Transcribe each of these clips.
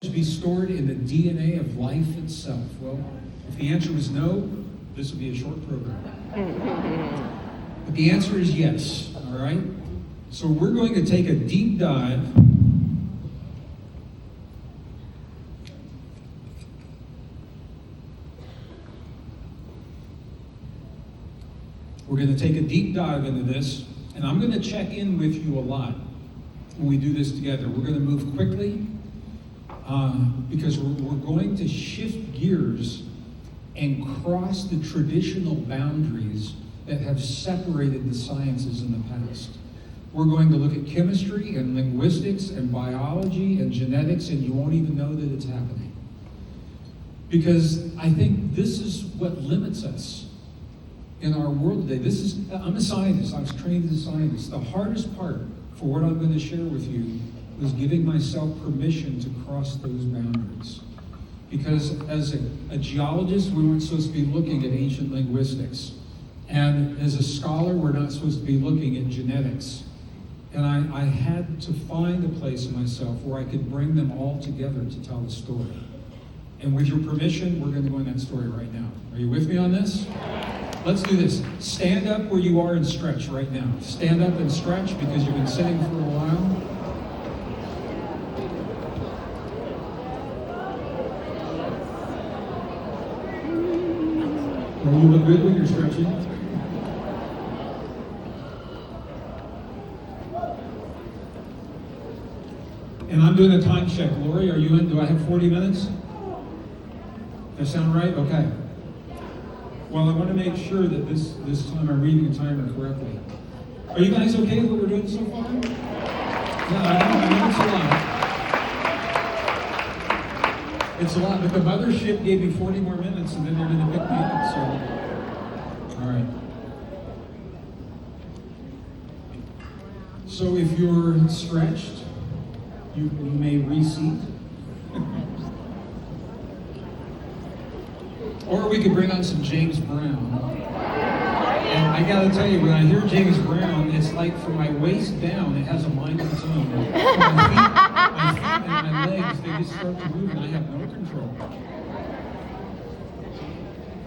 To be stored in the DNA of life itself? Well, if the answer was no, this would be a short program. But the answer is yes, all right? So we're going to take a deep dive into this, and I'm going to check in with you a lot when we do this together. We're going to move quickly. Because we're going to shift gears and cross the traditional boundaries that have separated the sciences in the past. We're going to look at chemistry and linguistics and biology and genetics, and you won't even know that it's happening. Because I think this is what limits us in our world today. I'm a scientist. I was trained as a scientist. The hardest part for what I'm going to share with you was giving myself permission to cross those boundaries. Because as a geologist, we weren't supposed to be looking at ancient linguistics. And as a scholar, we're not supposed to be looking at genetics. And I had to find a place in myself where I could bring them all together to tell a story. And with your permission, we're going to go in that story right now. Are you with me on this? Let's do this. Stand up where you are and stretch right now. Stand up and stretch because you've been sitting for a while. You look good when you're stretching. And I'm doing a time check. Lori, are you in? Do I have 40 minutes? Does that sound right? Okay. Well, I want to make sure that this time I'm reading the timer correctly. Are you guys okay with what we're doing so far? Yeah, I know it's a lot. It's a lot, but the mothership gave me 40 more minutes and then they're going to pick me up, so. All right. So if you're stretched, you may reseat. Or we could bring on some James Brown. And I gotta tell you, when I hear James Brown, it's like from my waist down, it has a mind of its own. From my feet and my legs, they just start to move and I have no control.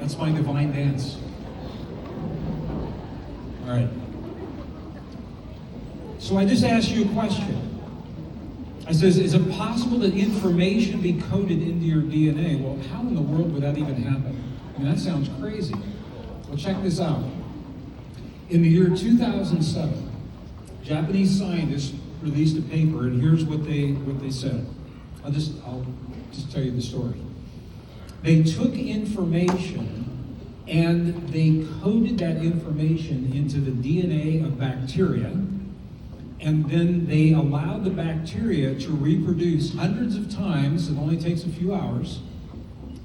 That's my divine dance. All right. So I just asked you a question. I says, is it possible that information be coded into your DNA? Well, how in the world would that even happen? I mean, that sounds crazy. Well, check this out. In the year 2007, Japanese scientists released a paper, and here's what they said. I'll just tell you the story. They took information and they coded that information into the DNA of bacteria, and then they allowed the bacteria to reproduce hundreds of times. It only takes a few hours.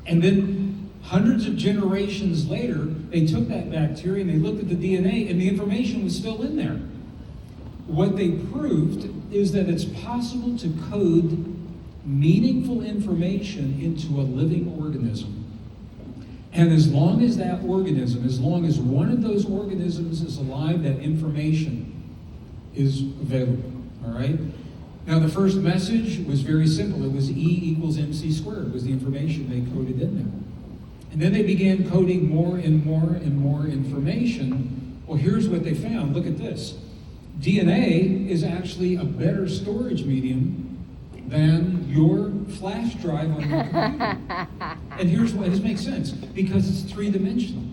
And then hundreds of generations later, they took that bacteria and they looked at the DNA and the information was still in there. What they proved is that it's possible to code meaningful information into a living organism. And as long as that organism, as long as one of those organisms is alive, that information is available, all right? Now, the first message was very simple. It was E = mc squared, was the information they coded in there. And then they began coding more and more and more information. Well, here's what they found. Look at this. DNA is actually a better storage medium than your flash drive on your computer. And here's why this makes sense. Because it's three-dimensional.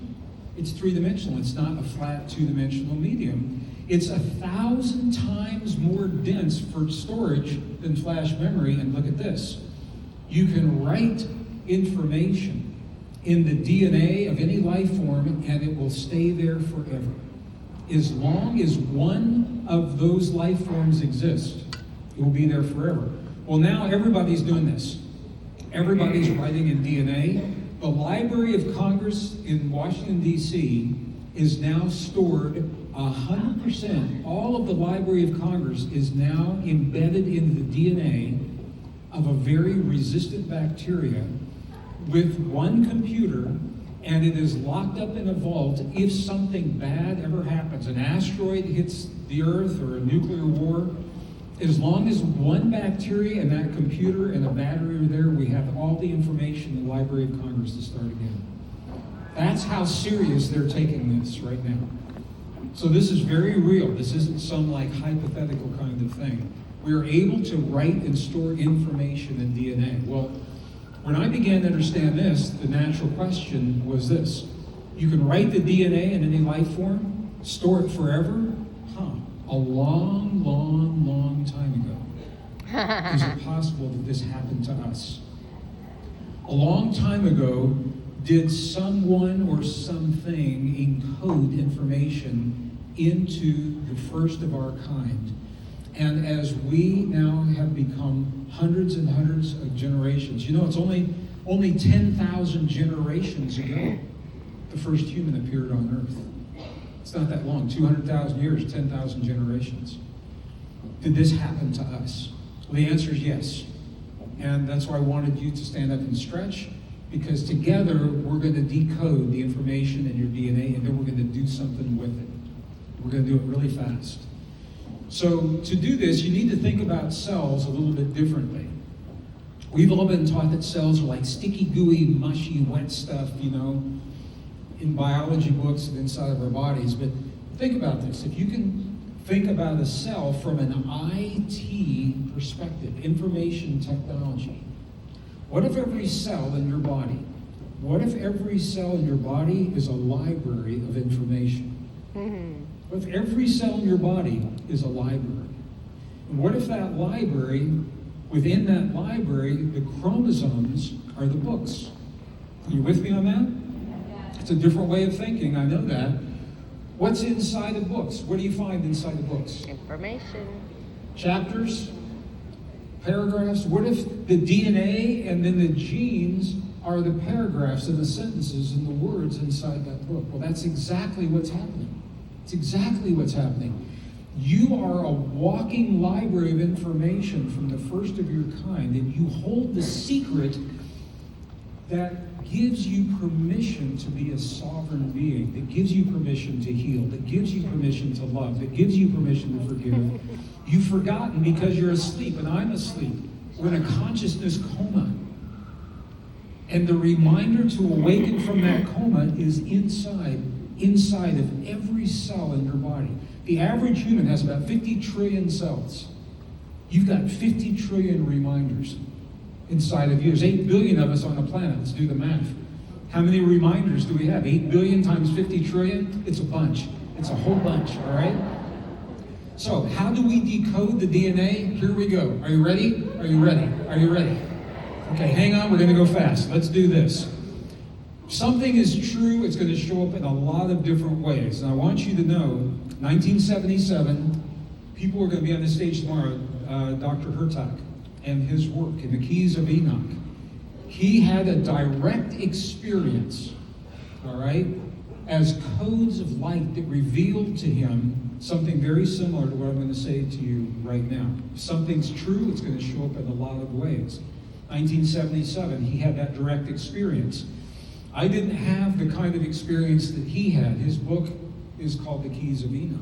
It's three-dimensional. It's not a flat two-dimensional medium. It's 1,000 times more dense for storage than flash memory. And look at this. You can write information in the DNA of any life form and it will stay there forever. As long as one of those life forms exists, it will be there forever. Well, now everybody's doing this. Everybody's writing in DNA. The Library of Congress in Washington, D.C. is now stored 100%. All of the Library of Congress is now embedded into the DNA of a very resistant bacteria with one computer, and it is locked up in a vault. If something bad ever happens, an asteroid hits the Earth or a nuclear war, As long as one bacteria in that computer and a battery are there, we have all the information in the Library of Congress to start again. That's how serious they're taking this right now. So this is very real. This isn't some like hypothetical kind of thing. We are able to write and store information in DNA. Well, when I began to understand this, the natural question was this. You can write the DNA in any life form, store it forever? A long, long, long time ago. Is it possible that this happened to us? A long time ago, did someone or something encode information into the first of our kind? And as we now have become hundreds and hundreds of generations, you know, it's only 10,000 generations ago the first human appeared on Earth. It's not that long, 200,000 years, 10,000 generations. Did this happen to us? Well, the answer is yes. And that's why I wanted you to stand up and stretch, because together we're going to decode the information in your DNA, and then we're going to do something with it. We're going to do it really fast. So to do this, you need to think about cells a little bit differently. We've all been taught that cells are like sticky, gooey, mushy, wet stuff, you know, in biology books and inside of our bodies. But think about this. If you can think about a cell from an IT perspective, information technology, what if every cell in your body, is a library of information? What if every cell in your body is a library? And what if that library, within that library, the chromosomes are the books? Are you with me on that? It's a different way of thinking, I know that. What's inside the books? What do you find inside the books? Information. Chapters? Paragraphs? What if the DNA and then the genes are the paragraphs and the sentences and the words inside that book? Well, that's exactly what's happening. It's exactly what's happening. You are a walking library of information from the first of your kind, and you hold the secret that gives you permission to be a sovereign being, that gives you permission to heal, that gives you permission to love, that gives you permission to forgive. You've forgotten because you're asleep, and I'm asleep. We're in a consciousness coma. And the reminder to awaken from that coma is inside of every cell in your body. The average human has about 50 trillion cells. You've got 50 trillion reminders inside of you. There's 8 billion of us on the planet. Let's do the math. How many reminders do we have? 8 billion times 50 trillion? It's a bunch. It's a whole bunch, all right? So how do we decode the DNA? Here we go. Are you ready? Are you ready? Are you ready? Okay, hang on. We're going to go fast. Let's do this. If something is true, it's going to show up in a lot of different ways. And I want you to know, 1977, people are going to be on the stage tomorrow, Dr. Hertak and his work in the Keys of Enoch. He had a direct experience, all right, as codes of light that revealed to him something very similar to what I'm going to say to you right now. If something's true, it's going to show up in a lot of ways. 1977, he had that direct experience. I didn't have the kind of experience that he had. His book is called The Keys of Enoch.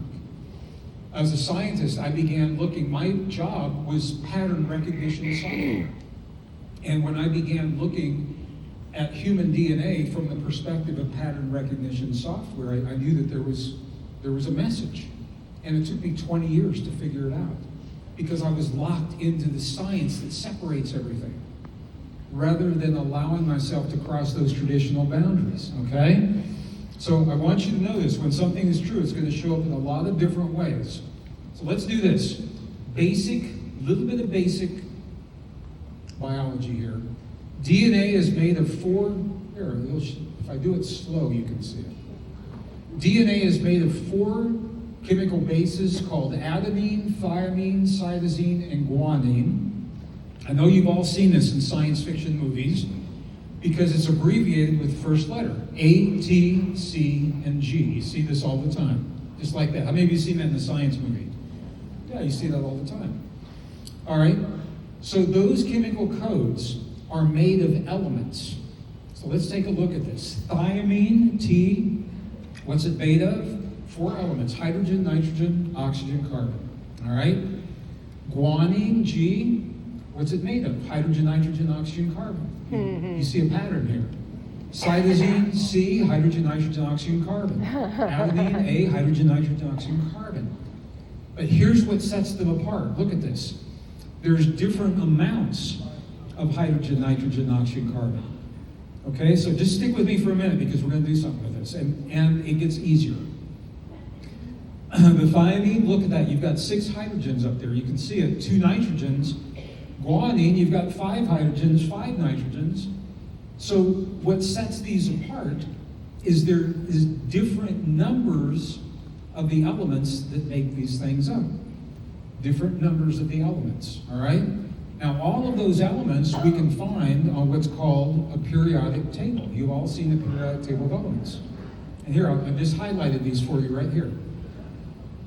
As a scientist, I began looking. My job was pattern recognition software. And when I began looking at human DNA from the perspective of pattern recognition software, I knew that there was a message. And it took me 20 years to figure it out, because I was locked into the science that separates everything, rather than allowing myself to cross those traditional boundaries, okay? So I want you to know this. When something is true, it's going to show up in a lot of different ways. So let's do this. Little bit of basic biology here. DNA is made of if I do it slow, you can see it. DNA is made of 4 chemical bases called adenine, thymine, cytosine, and guanine. I know you've all seen this in science fiction movies, because it's abbreviated with the first letter, A, T, C, and G. You see this all the time, just like that. How many of you seen that in a science movie? Yeah, you see that all the time. All right, so those chemical codes are made of elements. So let's take a look at this. Thymine, T, what's it made of? 4 elements: hydrogen, nitrogen, oxygen, carbon. All right? Guanine, G, what's it made of? Hydrogen, nitrogen, oxygen, carbon. You see a pattern here. Cytosine, C, hydrogen, nitrogen, oxygen, carbon. Adenine, A, hydrogen, nitrogen, oxygen, carbon. But here's what sets them apart. Look at this. There's different amounts of hydrogen, nitrogen, oxygen, carbon. Okay, so just stick with me for a minute because we're going to do something with this, and it gets easier. The thymine, look at that. You've got 6 hydrogens up there. You can see it. 2 nitrogens. Guanine, you've got 5 hydrogens, 5 nitrogens. So what sets these apart is there is different numbers of the elements that make these things up. Different numbers of the elements, all right? Now, all of those elements we can find on what's called a periodic table. You've all seen the periodic table of elements. And here, I've just highlighted these for you right here.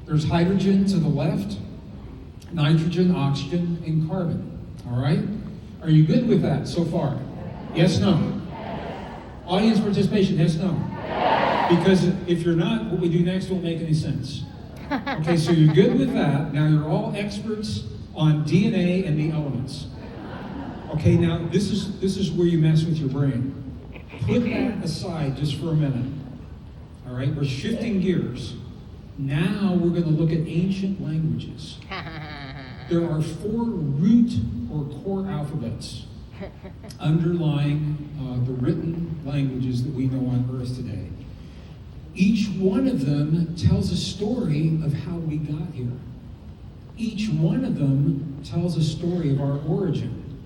There's hydrogen to the left, nitrogen, oxygen, and carbon, all right? Are you good with that so far? Yes, no? Audience participation, yes, no? Because if you're not, what we do next won't make any sense. Okay, so you're good with that. Now you're all experts on DNA and the elements. Okay, now this is where you mess with your brain. Put that aside just for a minute. All right, we're shifting gears. Now we're going to look at ancient languages. There are 4 root or core alphabets underlying the written languages that we know on Earth today. Each one of them tells a story of how we got here. Each one of them tells a story of our origin.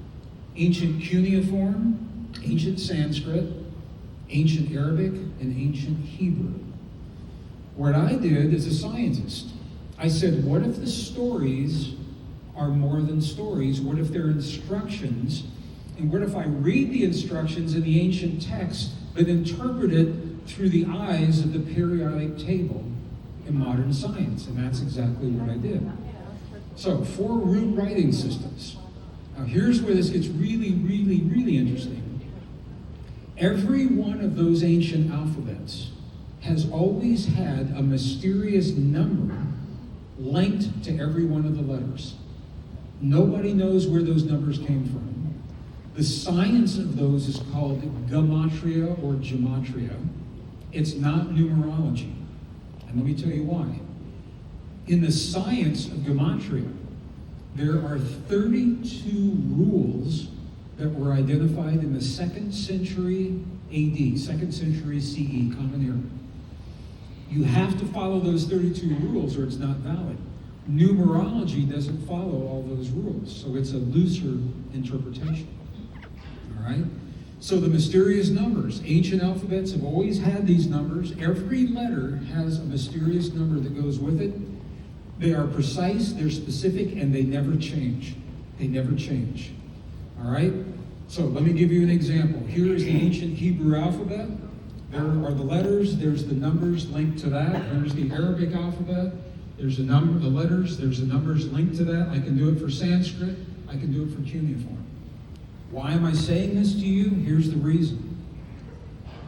Ancient cuneiform, ancient Sanskrit, ancient Arabic, and ancient Hebrew. What I did as a scientist, I said, what if the stories are more than stories? What if they're instructions? And what if I read the instructions in the ancient text, but interpret it through the eyes of the periodic table in modern science? And that's exactly what I did. So, 4 root writing systems. Now, here's where this gets really, really, really interesting. Every one of those ancient alphabets has always had a mysterious number linked to every one of the letters. Nobody knows where those numbers came from. The science of those is called gematria or gematria. It's not numerology. And let me tell you why. In the science of gematria, there are 32 rules that were identified in the 2nd century AD, 2nd century CE, Common Era. You have to follow those 32 rules or it's not valid. Numerology doesn't follow all those rules, so it's a looser interpretation. All right? So the mysterious numbers, ancient alphabets have always had these numbers. Every letter has a mysterious number that goes with it. They are precise, they're specific, and they never change. They never change. All right? So let me give you an example. Here is the ancient Hebrew alphabet. There are the letters, there's the numbers linked to that. There's the Arabic alphabet. There's the letters, there's the numbers linked to that. I can do it for Sanskrit, I can do it for cuneiform. Why am I saying this to you? Here's the reason.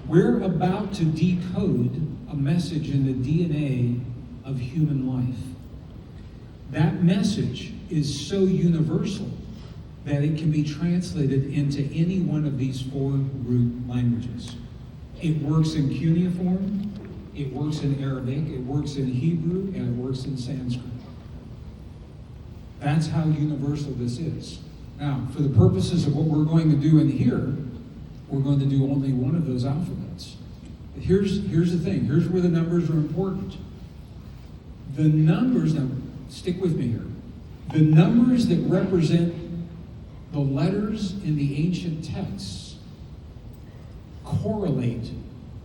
We're about to decode a message in the DNA of human life. That message is so universal that it can be translated into any one of these 4 root languages. It works in cuneiform, it works in Arabic, it works in Hebrew, and it works in Sanskrit. That's how universal this is. Now, for the purposes of what we're going to do in here, we're going to do only one of those alphabets. But here's the thing. Here's where the numbers are important. The numbers, now stick with me here. The numbers that represent the letters in the ancient texts correlate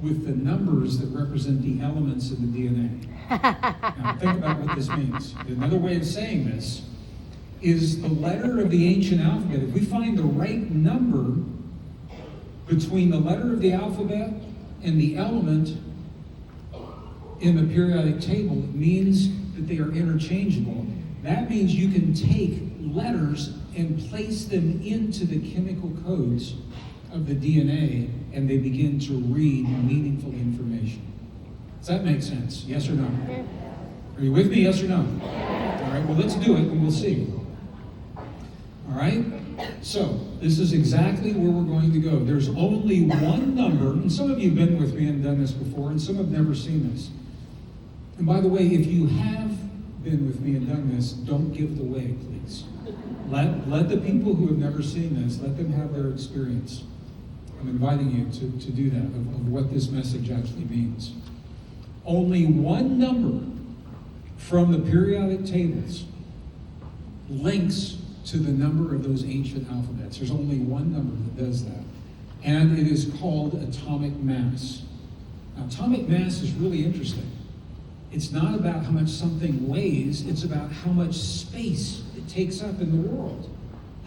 with the numbers that represent the elements in the DNA. Now think about what this means. Another way of saying this is the letter of the ancient alphabet. If we find the right number between the letter of the alphabet and the element in the periodic table, it means that they are interchangeable. That means you can take letters and place them into the chemical codes of the DNA and they begin to read meaningful information. Does that make sense? Yes or no? Are you with me? Yes or no? All right, well, let's do it and we'll see. All right? So, this is exactly where we're going to go. There's only one number, and some of you have been with me and done this before, and some have never seen this. And by the way, if you have been with me and done this, don't give it away, please. Let the people who have never seen this, let them have their experience. I'm inviting you to do that, of what this message actually means. Only one number from the periodic tables links to the number of those ancient alphabets. There's only one number that does that. And it is called atomic mass. Now, atomic mass is really interesting. It's not about how much something weighs, it's about how much space it takes up in the world,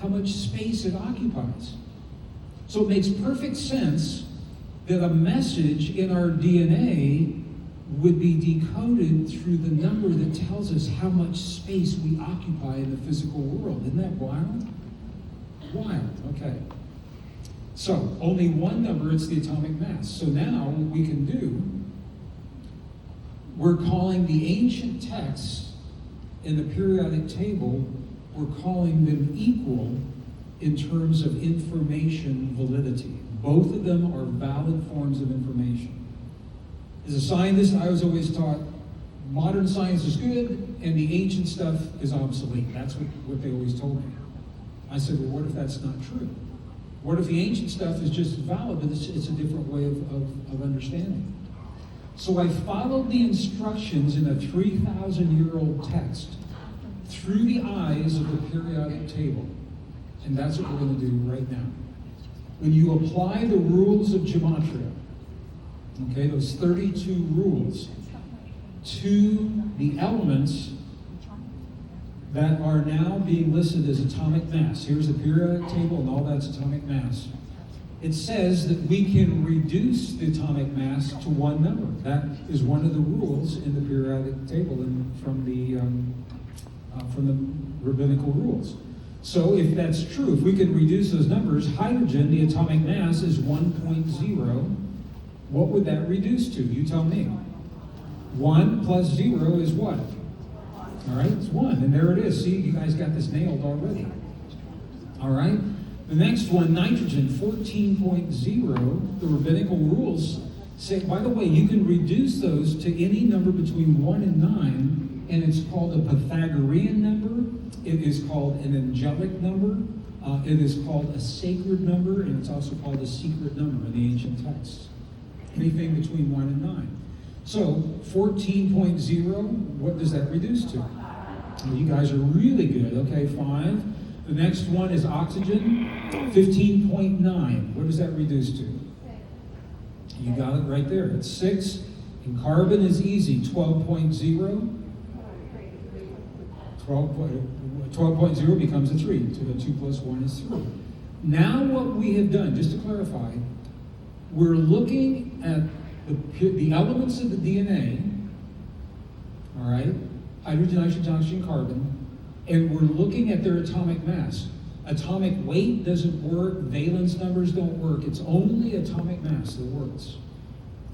how much space it occupies. So it makes perfect sense that a message in our DNA would be decoded through the number that tells us how much space we occupy in the physical world. Isn't that wild? Wild, okay. So, only one number, it's the atomic mass. So now what we can do, we're calling the ancient texts in the periodic table, we're calling them equal in terms of information validity. Both of them are valid forms of information. As a scientist, I was always taught modern science is good and the ancient stuff is obsolete. That's what they always told me. I said, well, what if that's not true? What if the ancient stuff is just valid, but it's a different way of understanding? So I followed the instructions in a 3,000-year-old text through the eyes of the periodic table. And that's what we're going to do right now. When you apply the rules of gematria, okay, those 32 rules, to the elements that are now being listed as atomic mass. Here's the periodic table, and all that's atomic mass. It says that we can reduce the atomic mass to one number. That is one of the rules in the periodic table and from the rabbinical rules. So if that's true, if we can reduce those numbers, hydrogen, the atomic mass, is 1.0. What would that reduce to? You tell me. 1 plus 0 is what? All right, it's 1. And there it is. See, you guys got this nailed already. All right. The next one, nitrogen, 14.0. The rabbinical rules say, by the way, you can reduce those to any number between 1 and 9, and it's called a Pythagorean number. It is called an angelic number. It is called a sacred number, and it's also called a secret number in the ancient texts. Anything between 1 and 9. So 14.0, what does that reduce to? Well, you guys are really good. Okay, 5. The next one is oxygen, 15.9. What does that reduce to? You got it right there. It's 6. And carbon is easy, 12.0. 12.0 becomes a 3. 2 plus 1 is 3. Now what we have done, just to clarify, we're looking at the elements of the DNA, all right, hydrogen, nitrogen, oxygen, carbon, and we're looking at their atomic mass. Atomic weight doesn't work, valence numbers don't work, it's only atomic mass that works,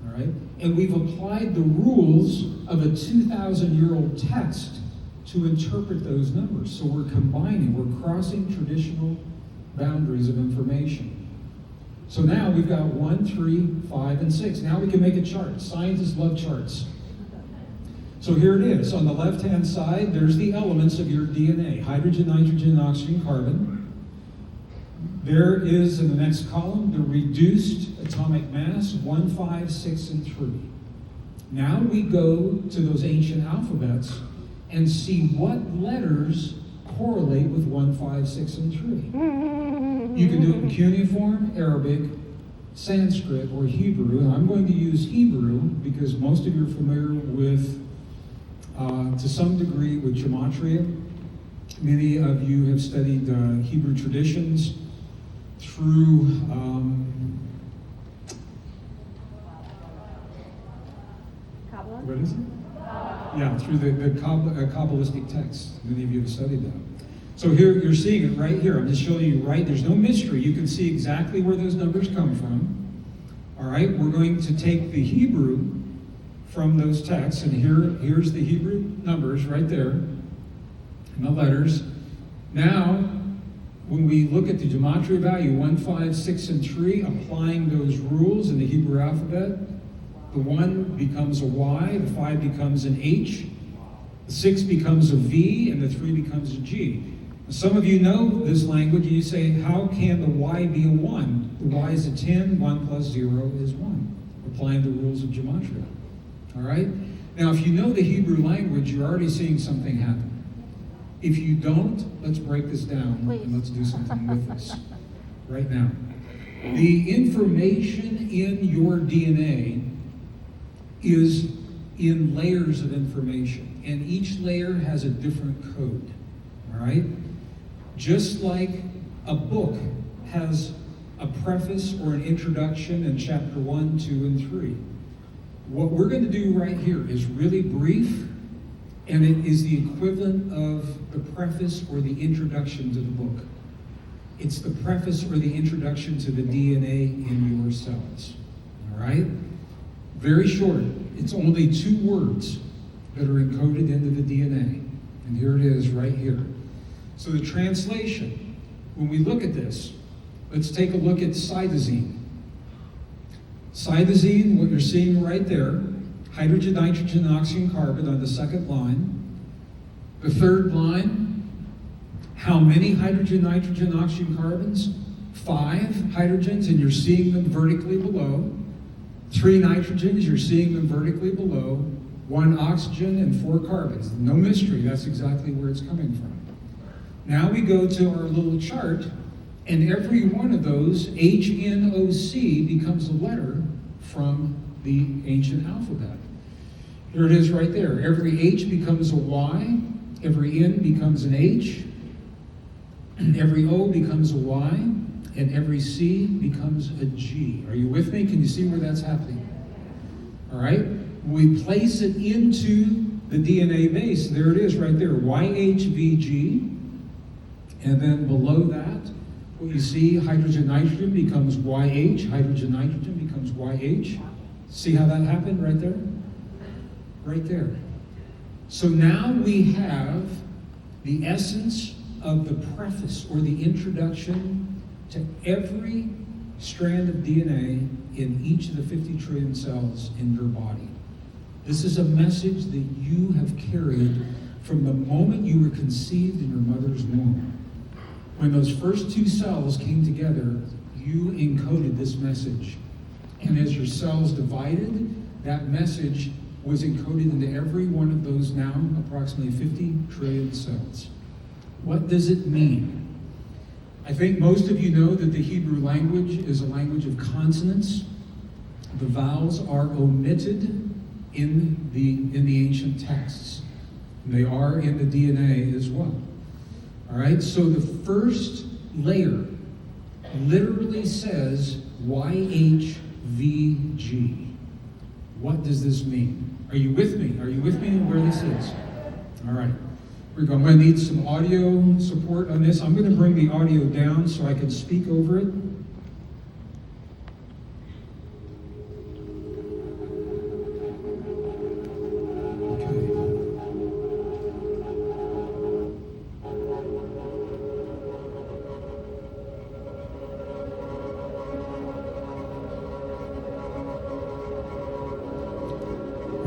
all right? And we've applied the rules of a 2,000-year-old text to interpret those numbers. So we're combining, we're crossing traditional boundaries of information. So now we've got 1, 3, 5, and 6. Now we can make a chart. Scientists love charts. So here it is. On the left-hand side, there's the elements of your DNA. Hydrogen, nitrogen, oxygen, carbon. There is, in the next column, the reduced atomic mass, 1, 5, 6, and 3. Now we go to those ancient alphabets and see what letters correlate with 1, 5, 6, and 3. You can do it in cuneiform, Arabic, Sanskrit, or Hebrew. And I'm going to use Hebrew because most of you are familiar with, to some degree, with gematria. Many of you have studied Hebrew traditions through what is it? Yeah, through the Kabbalistic texts. Many of you have studied that. So here, you're seeing it right here. I'm just showing you right, there's no mystery. You can see exactly where those numbers come from. All right, we're going to take the Hebrew from those texts, and here's the Hebrew numbers right there, and the letters. Now, when we look at the gematria value 1, 5, 6, and 3, applying those rules in the Hebrew alphabet, the 1 becomes a Y, the 5 becomes an H, the 6 becomes a V, and the 3 becomes a G. Some of you know this language, and you say, how can the Y be a 1? The Y is a 10, 1 plus 0 is 1, applying the rules of gematria. All right? Now, if you know the Hebrew language, you're already seeing something happen. If you don't, let's break this down and let's do something with this right now. The information in your DNA is in layers of information, and each layer has a different code. All right? Just like a book has a preface or an introduction in chapter 1, 2, and 3. What we're going to do right here is really brief, and it is the equivalent of the preface or the introduction to the book. It's the preface or the introduction to the DNA in your cells. All right? Very short. It's only 2 words that are encoded into the DNA. And here it is right here. So the translation, when we look at this, let's take a look at cytosine. Cytosine, what you're seeing right there, hydrogen, nitrogen, oxygen, carbon on the second line. The third line, how many hydrogen, nitrogen, oxygen, carbons? 5 hydrogens, and you're seeing them vertically below. 3 nitrogens, you're seeing them vertically below. 1 oxygen and 4 carbons. No mystery, that's exactly where it's coming from. Now we go to our little chart, and every one of those, HNOC, becomes a letter from the ancient alphabet. Here it is right there. Every H becomes a Y, every N becomes an H, and every O becomes a Y, and every C becomes a G. Are you with me? Can you see where that's happening? All right? We place it into the DNA base. There it is right there, YHVG. And then below that, what you see, hydrogen, nitrogen becomes YH, hydrogen, nitrogen becomes YH. See how that happened right there? Right there. So now we have the essence of the preface or the introduction to every strand of DNA in each of the 50 trillion cells in your body. This is a message that you have carried from the moment you were conceived in your mother's womb. When those first 2 cells came together, you encoded this message. And as your cells divided, that message was encoded into every one of those now approximately 50 trillion cells. What does it mean? I think most of you know that the Hebrew language is a language of consonants. The vowels are omitted in the ancient texts. They are in the DNA as well. All right, so the first layer literally says YHVG. What does this mean? Are you with me? Are you with me where this is? All right, I'm going to need some audio support on this. I'm going to bring the audio down so I can speak over it.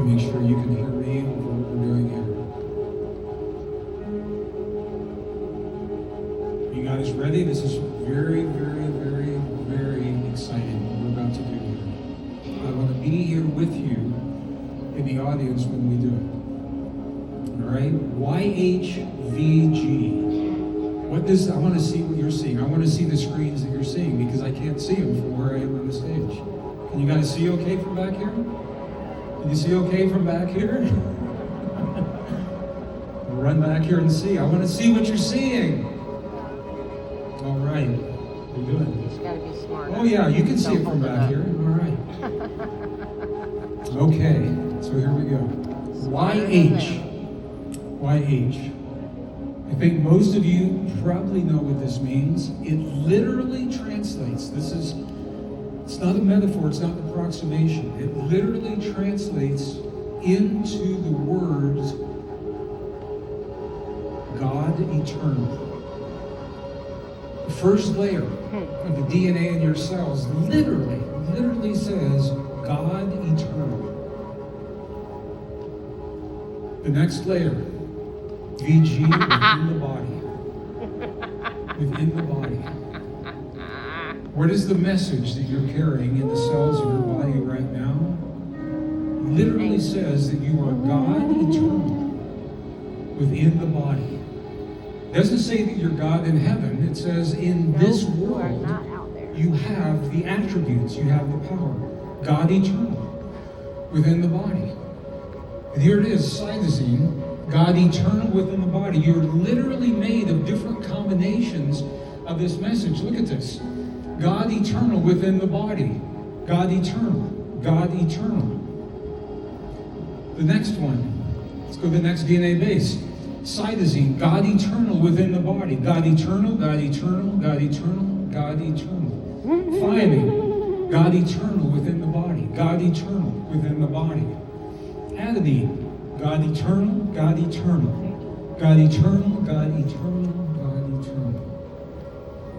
Make sure you can hear me over what we're doing here. You guys ready? This is very, very, very, very exciting what we're about to do here. I want to be here with you in the audience when we do it. All right? YHVG. What does, I want to see what you're seeing. I want to see the screens that you're seeing because I can't see them from where I am on the stage. Can you guys see okay from back here? Can you see okay from back here? Run back here and see. I want to see what you're seeing. All right. How you doing? You just got to be smart. Oh yeah, you can see it from back here. All right. Okay, so here we go. YH. YH. I think most of you probably know what this means. It literally translates. It's not a metaphor, it's not an approximation. It literally translates into the words God eternal. The first layer of the DNA in your cells literally says God eternal. The next layer, VG within the body. Within the body. What is the message that you're carrying in the cells of your body right now? Literally says that you are God eternal within the body. It doesn't say that you're God in heaven. It says in this world you have the attributes, you have the power. God eternal within the body. And here it is, cytosine, God eternal within the body. You're literally made of different combinations of this message. Look at this. God eternal within the body. God eternal. God eternal. The next one. Let's go to the next DNA base. Cytosine. God eternal within the body. God eternal. God eternal. God eternal. God eternal. Thymine. God eternal within the body. God eternal within the body. Adenine. God eternal. God eternal. God eternal. God eternal. God eternal.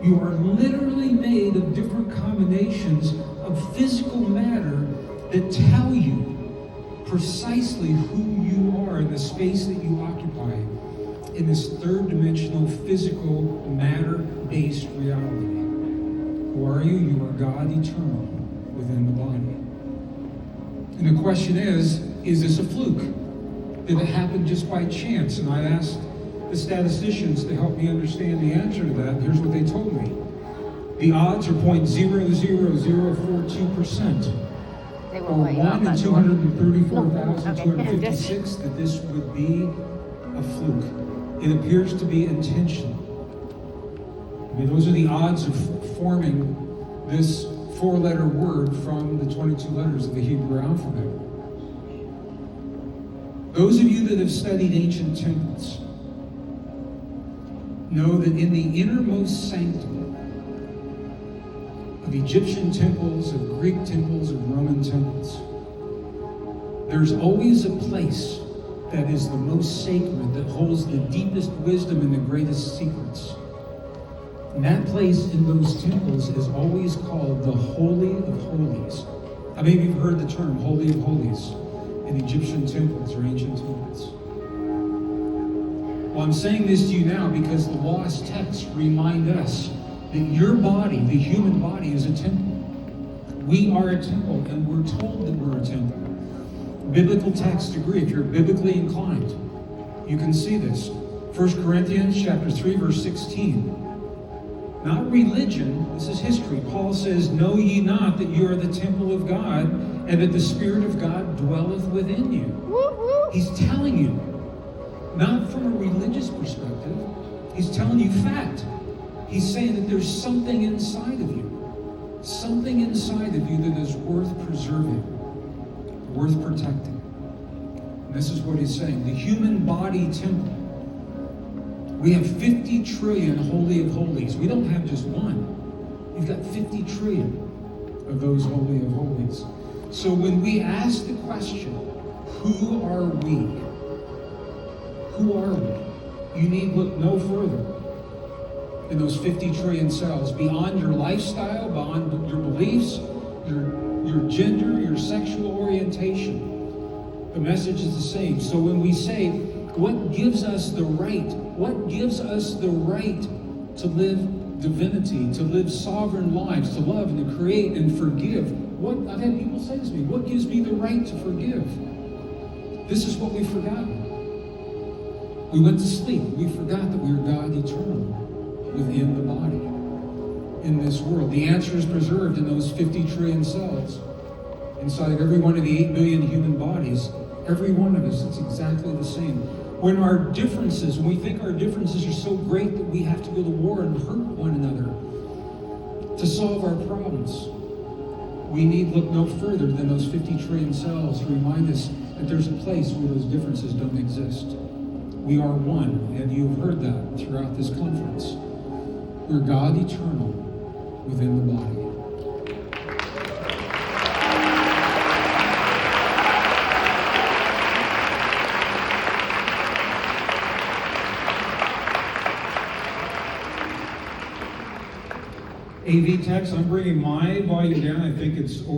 You are literally made of different combinations of physical matter that tell you precisely who you are in the space that you occupy in this third dimensional physical matter-based reality. Who are you? You are God eternal within the body. And the question is this a fluke? Did it happen just by chance? And I asked the statisticians to help me understand the answer to that. Here's what they told me. The odds are 0.00042%. Or 1 in 234,256 that this would be a fluke. It appears to be intentional. I mean, those are the odds of forming this 4-letter word from the 22 letters of the Hebrew alphabet. Those of you that have studied ancient temples know that in the innermost sanctum of Egyptian temples, of Greek temples, of Roman temples, there's always a place that is the most sacred, that holds the deepest wisdom and the greatest secrets. And that place in those temples is always called the Holy of Holies. How many of you have heard the term Holy of Holies in Egyptian temples or ancient temples? Well, I'm saying this to you now because the lost texts remind us that your body, the human body, is a temple. We are a temple, and we're told that we're a temple. Biblical texts agree. If you're biblically inclined, you can see this. 1 Corinthians chapter 3, verse 16. Not religion, this is history. Paul says, know ye not that you are the temple of God, and that the Spirit of God dwelleth within you. He's telling you, not from a religious perspective, he's telling you fact. He's saying that there's something inside of you that is worth preserving, worth protecting. And this is what he's saying. The human body temple. We have 50 trillion Holy of Holies. We don't have just one. We've got 50 trillion of those Holy of Holies. So when we ask the question, who are we? Who are we? You need look no further in those 50 trillion cells, beyond your lifestyle, beyond your beliefs, your gender, your sexual orientation. The message is the same. So when we say, what gives us the right? What gives us the right to live divinity, to live sovereign lives, to love and to create and forgive? I've had people say this to me, what gives me the right to forgive? This is what we've forgotten. We went to sleep. We forgot that we are God eternal within the body, in this world. The answer is preserved in those 50 trillion cells. Inside every one of the 8 billion human bodies, every one of us, it's exactly the same. When our differences, when we think our differences are so great that we have to go to war and hurt one another to solve our problems, we need look no further than those 50 trillion cells to remind us that there's a place where those differences don't exist. We are one, and you've heard that throughout this conference. We're God eternal within the body. AV techs, I'm bringing my volume down. I think it's over.